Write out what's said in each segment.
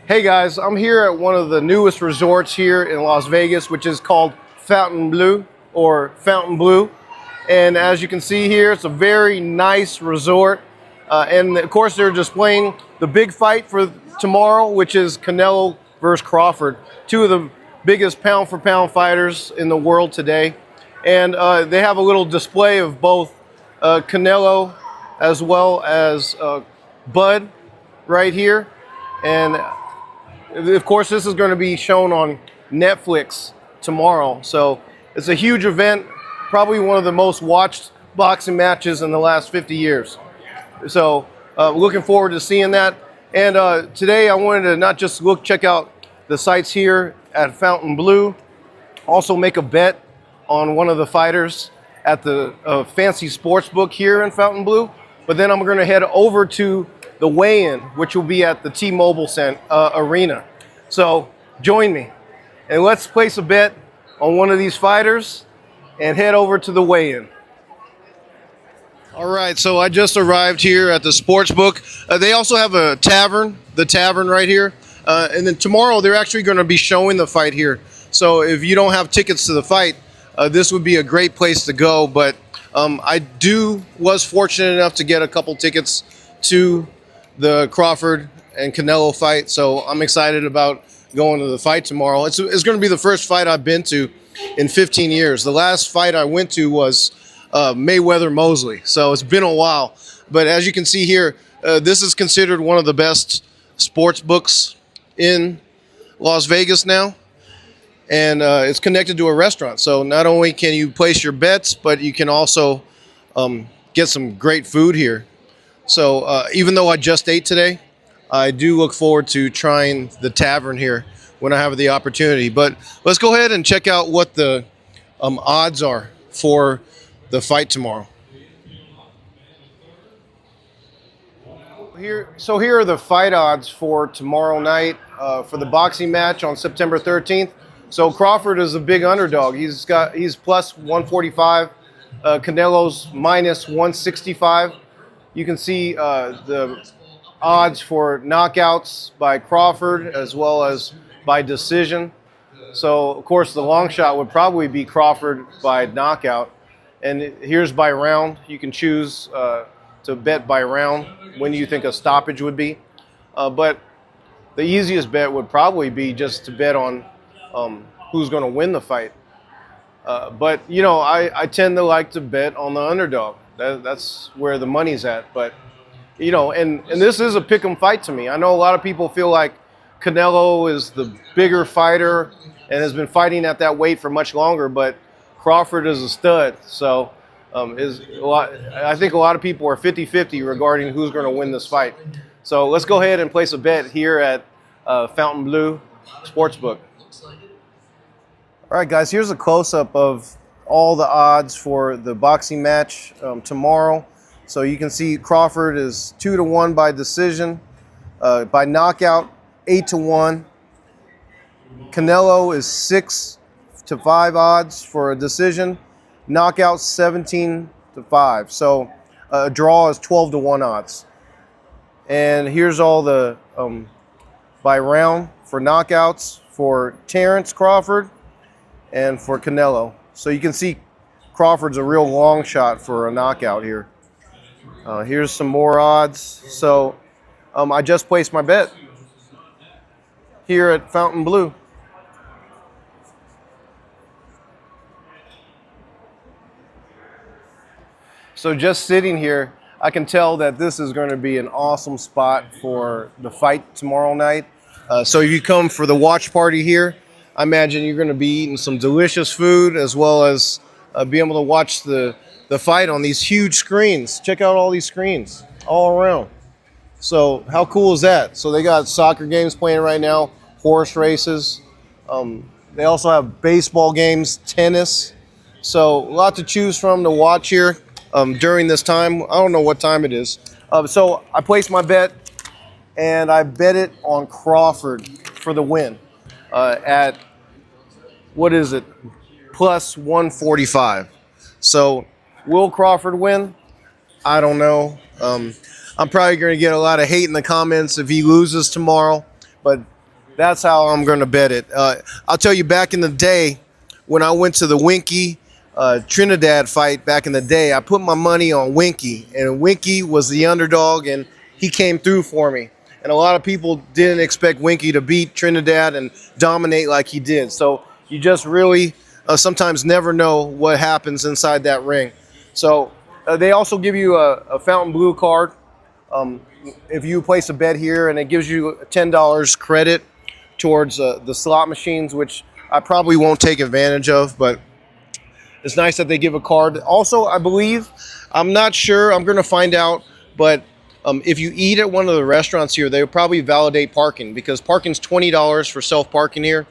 Hey guys, I'm here at one of the newest resorts here in Las Vegas, which is called Fountainbleau or Fountainebleau. And as you can see here, it's a very nice resort. And of course, they're displaying the big fight for tomorrow, which is Canelo versus Crawford, two of the biggest pound for pound fighters in the world today. And they have a little display of both Canelo as well as Bud right here. And of course, this is going to be shown on Netflix tomorrow. So it's a huge event, probably one of the most watched boxing matches in the last 50 years. So looking forward to seeing that. And today I wanted to not just check out the sites here at Fountainbleau, also make a bet on one of the fighters at the fancy sports book here in Fountainbleau. But then I'm going to head over to the weigh-in, which will be at the T-Mobile Arena. So join me and let's place a bet on one of these fighters and head over to the weigh-in. All right, so I just arrived here at the sports book. They also have a tavern, the tavern right here. And then tomorrow they're actually going to be showing the fight here. So if you don't have tickets to the fight, this would be a great place to go. But I was fortunate enough to get a couple tickets to the Crawford and Canelo fight, so I'm excited about going to the fight tomorrow. It's going to be the first fight I've been to in 15 years. The last fight I went to was Mayweather-Mosley, so it's been a while. But as you can see here, this is considered one of the best sports books in Las Vegas now, and it's connected to a restaurant. So not only can you place your bets, but you can also get some great food here. So even though I just ate today, I do look forward to trying the tavern here when I have the opportunity. But let's go ahead and check out what the odds are for the fight tomorrow. Here are the fight odds for tomorrow night for the boxing match on September 13th. So Crawford is a big underdog. He's plus 145. Canelo's minus 165. You can see the odds for knockouts by Crawford as well as by decision. So, of course, the long shot would probably be Crawford by knockout. And here's by round. You can choose to bet by round when you think a stoppage would be. But the easiest bet would probably be just to bet on who's going to win the fight. But, you know, I tend to like to bet on the underdog. That's where the money's at. But, you know, and this is a pick'em fight to me. I know a lot of people feel like Canelo is the bigger fighter and has been fighting at that weight for much longer, but Crawford is a stud. So I think a lot of people are 50-50 regarding who's going to win this fight. So let's go ahead and place a bet here at Fountainbleau Sportsbook. All right, guys, here's a close-up of all the odds for the boxing match tomorrow. So you can see Crawford is 2-1 by decision, by knockout 8-1. Canelo is 6-5 odds for a decision, knockout 17-5. So a draw is 12-1 odds. And here's all the by round for knockouts for Terrence Crawford and for Canelo. So you can see Crawford's a real long shot for a knockout here. Here's some more odds. So I just placed my bet here at Fountainbleau. So just sitting here, I can tell that this is going to be an awesome spot for the fight tomorrow night. So if you come for the watch party here, I imagine you're going to be eating some delicious food as well as be able to watch the fight on these huge screens. Check out all these screens all around. So how cool is that? So they got soccer games playing right now, horse races. They also have baseball games, tennis. So a lot to choose from to watch here during this time. I don't know what time it is. So I placed my bet, and I bet it on Crawford for the win at, what is it, plus 145. So will Crawford win? I don't know. I'm probably going to get a lot of hate in the comments if he loses tomorrow, but That's how I'm going to bet it. I'll tell you, back in the day, when I went to the Winky Trinidad fight back in the day, I put my money on Winky, and Winky was the underdog, and he came through for me. And a lot of people didn't expect Winky to beat Trinidad and dominate like he did. So you just really sometimes never know what happens inside that ring. So they also give you a Fountainbleau card if you place a bet here, and it gives you $10 credit towards the slot machines, which I probably won't take advantage of, but it's nice that they give a card. Also, I believe, I'm not sure, I'm going to find out, but if you eat at one of the restaurants here, they'll probably validate parking, because parking's $20 for self-parking here.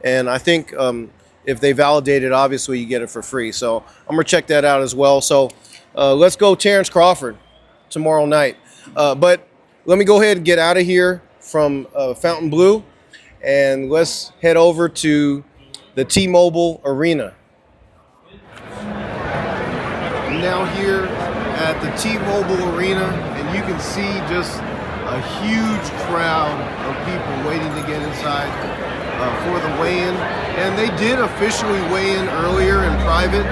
And I think if they validate it, obviously you get it for free. So I'm going to check that out as well. So let's go Terrence Crawford tomorrow night. But let me go ahead and get out of here from Fountainbleau, and let's head over to the T-Mobile Arena. I'm now here at the T-Mobile Arena, and you can see just a huge crowd of people waiting to get inside for the weigh-in. And they did officially weigh in earlier in private,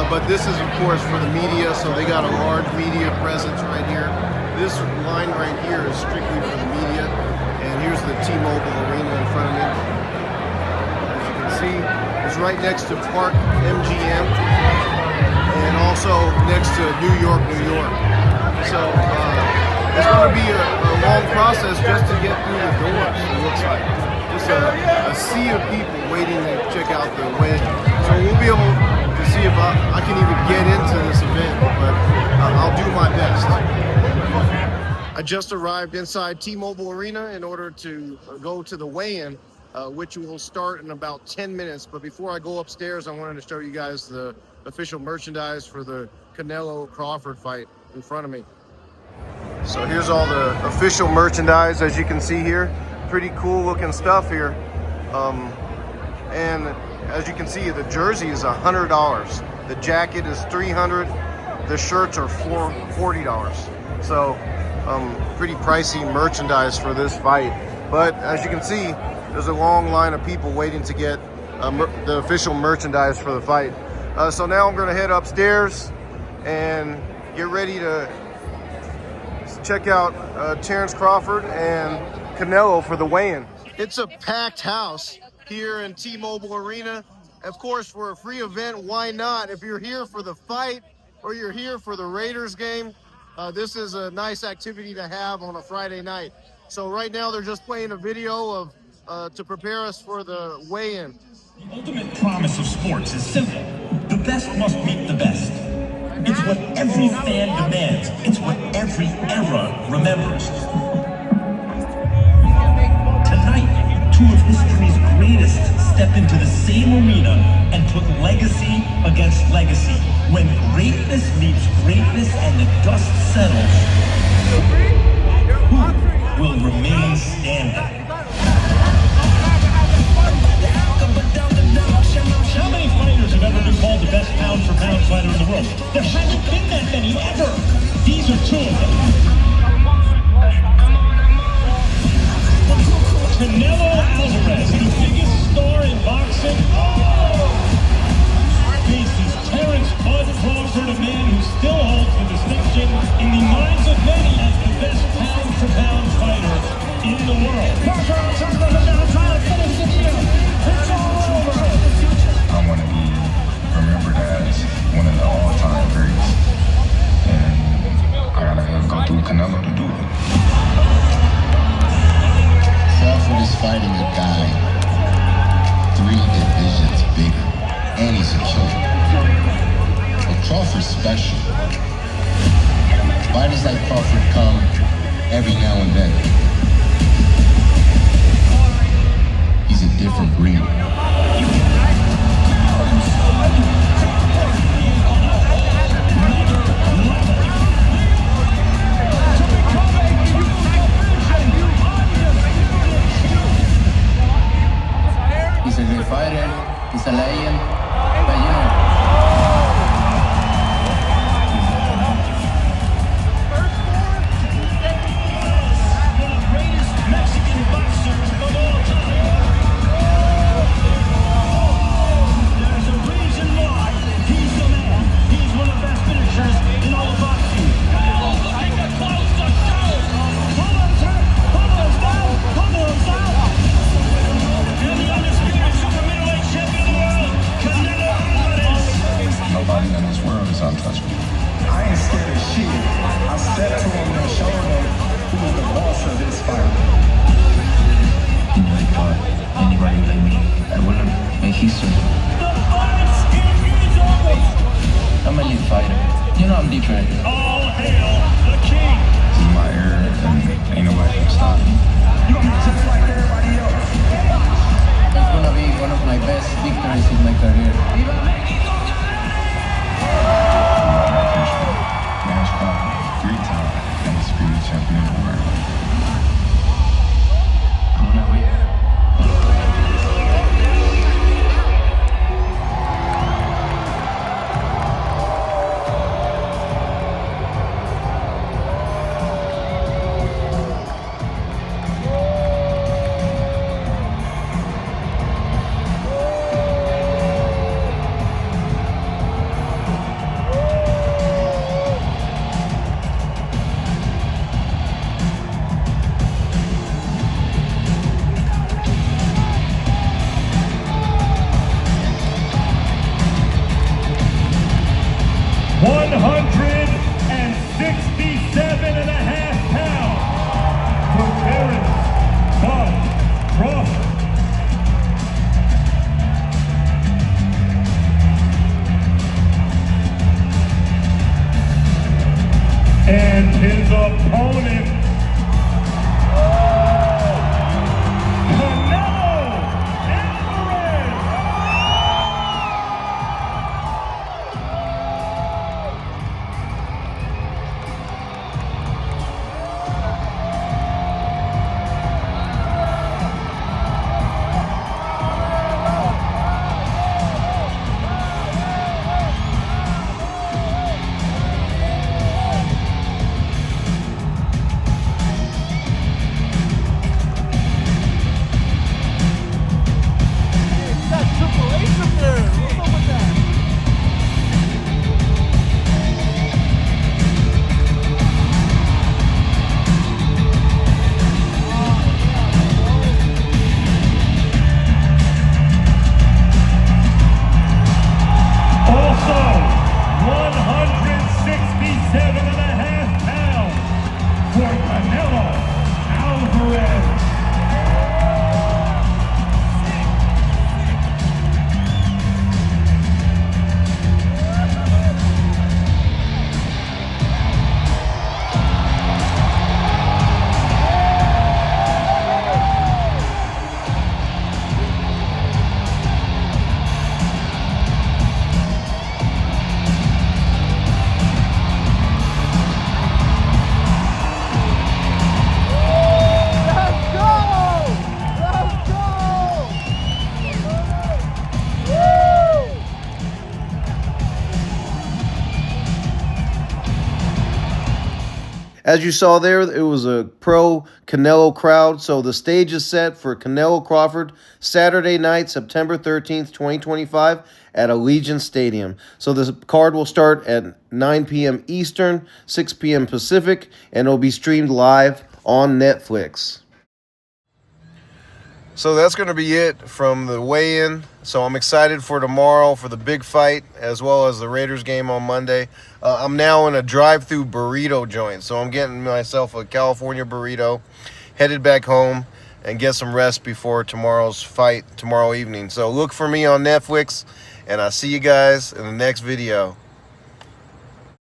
but this is, of course, for the media, so they got a large media presence right here. This line right here is strictly for the media, and here's the T-Mobile Arena in front of me. As you can see, it's right next to Park MGM, and also next to New York, New York. So it's going to be a long process just to get through the doors, it looks like. Just a sea of people waiting to check out the weigh-in. So we'll be able to see if I can even get into this event, but I'll do my best. I just arrived inside T-Mobile Arena in order to go to the weigh-in, which will start in about 10 minutes. But before I go upstairs, I wanted to show you guys the official merchandise for the Canelo Crawford fight in front of me. So here's all the official merchandise, as you can see here. Pretty cool looking stuff here. And as you can see, the jersey is $100. The jacket is $300. The shirts are $40. So pretty pricey merchandise for this fight. But as you can see, there's a long line of people waiting to get the official merchandise for the fight. So now I'm going to head upstairs and get ready to check out Terrence Crawford and Canelo for the weigh-in. It's a packed house here in T-Mobile Arena. Of course, for a free event, why not? If you're here for the fight or you're here for the Raiders game, this is a nice activity to have on a Friday night. So right now they're just playing a video of to prepare us for the weigh-in. The ultimate promise of sports is simple. The best must meet the best. It's what every fan demands. It's what every era remembers. Tonight, two of history's greatest step into the same arena and put legacy against legacy. When greatness meets greatness and the dust settles, who will remain standing? How many fighters have ever been called the best pound-for-pound fighter in the world? There hasn't been that many ever. These are two of them. Canelo Alvarez, the biggest star in boxing, faces Terrence Bud Crawford, a man who still holds the distinction in the minds of many as the best pound-for-pound fighter in the world. I want to be remembered as one of the all-time greats, and I gotta go through Canelo to do it. Crawford is fighting a guy 3 divisions bigger, and he's a killer. But Crawford's special. Fighters like Crawford come every now and then. He's a different breed. He's a great fighter, he's a legend, but you know, One of the greatest Mexican boxers of all time. As you saw there, it was a pro Canelo crowd. So the stage is set for Canelo Crawford Saturday night, September 13th, 2025 at Allegiant Stadium. So the card will start at 9 p.m. Eastern, 6 p.m. Pacific, and it'll be streamed live on Netflix. So that's going to be it from the weigh-in. So I'm excited for tomorrow for the big fight as well as the Raiders game on Monday. I'm now in a drive-through burrito joint. So I'm getting myself a California burrito, headed back home, and get some rest before tomorrow's fight tomorrow evening. So look for me on Netflix, and I'll see you guys in the next video.